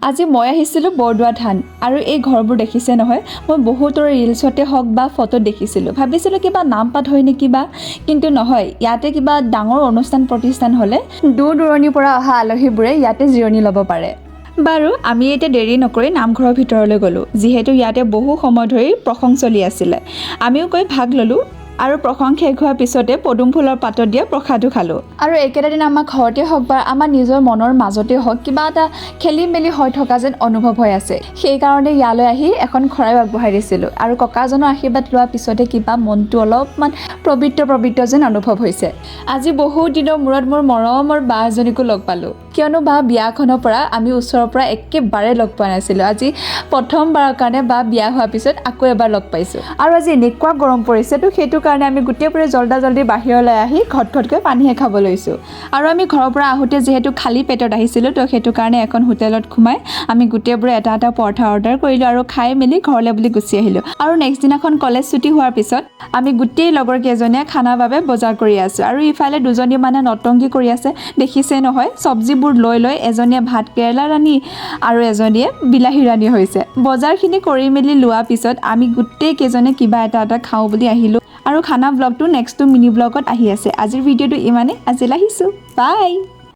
আজি মই আহিছিলোঁ বৰদোৱা থান আৰু এই ঘৰবোৰ দেখিছে নহয় মই বহুতৰ ৰিলছতে হওক বা ফটোত দেখিছিলোঁ ভাবিছিলোঁ কিবা নাম পাত হয় নেকি বা কিন্তু নহয় ইয়াতে কিবা ডাঙৰ অনুষ্ঠান প্ৰতিষ্ঠান হ'লে দূৰ দূৰণিৰ পৰা অহা আলহীবোৰে ইয়াতে জিৰণি ল'ব পাৰে বাৰু আমি এতিয়া দেৰি নকৰি নামঘৰৰ ভিতৰলৈ গ'লোঁ যিহেতু ইয়াতে বহু সময় ধৰি প্ৰসংগ চলি আছিলে আমিও গৈ ভাগ ল'লোঁ আৰু প্ৰসংগ শেষ হোৱাৰ পিছতে পদুম ফুলৰ পাতত দিয়া প্ৰসাদো খালোঁ আৰু একেটা দিন আমাৰ ঘৰতে হওক বা আমাৰ নিজৰ মনৰ মাজতে হওক কিবা এটা খেলি মেলি হৈ থকা যেন অনুভৱ হৈ আছে সেইকাৰণে ইয়ালৈ আহি এখন শৰাই আগবঢ়াই দিছিলোঁ আৰু ককাজনৰ আশীৰ্বাদ লোৱাৰ পিছতে কিবা মনটো অলপমান পবিত্ৰ যেন অনুভৱ হৈছে আজি বহু দিনৰ মূৰত মোৰ মৰমৰ বা এজনীকো লগ পালোঁ কিয়নো বা বিয়াখনৰ পৰা আমি ওচৰৰ পৰা একেবাৰে লগ পোৱা নাছিলোঁ আজি প্ৰথমবাৰৰ কাৰণে বা বিয়া হোৱাৰ পিছত আকৌ এবাৰ লগ পাইছোঁ আৰু আজি এনেকুৱা গৰম পৰিছে তো সেইটো কাৰণে আমি গোটেইবোৰে জল্দি বাহিৰলৈ আহি ঘটকৈ পানীহে খাব লৈছোঁ আৰু আমি ঘৰৰ পৰা আহোঁতে যিহেতু খালী পেটত আহিছিলোঁ তো সেইটো কাৰণে এখন হোটেলত সোমাই আমি গোটেইবোৰে এটা পৰঠা অৰ্ডাৰ কৰিলোঁ আৰু খাই মেলি ঘৰলৈ বুলি গুচি আহিলোঁ আৰু নেক্সট দিনাখন কলেজ ছুটি হোৱাৰ পিছত আমি গোটেই লগৰ কেইজনীয়ে খানাৰ বাবে বজাৰ কৰি আছোঁ আৰু ইফালে দুজনী মানে নটংগী কৰি আছে দেখিছে নহয় চব্জিবোৰ লৈ এজনীয়ে ভাত কেৰেলা ৰান্ধি আৰু এজনীয়ে বিলাহী ৰান্ধি হৈছে বজাৰখিনি কৰি মেলি লোৱাৰ পিছত আমি গোটেই কেইজনে কিবা এটা খাওঁ বুলি আহিলোঁ আৰু খানা ব্লগটো নেক্সটটো মিনি ব্লগত আহি আছে আজিৰ ভিডিঅ'টো ইমানেই আজিলৈ আহিছোঁ বাই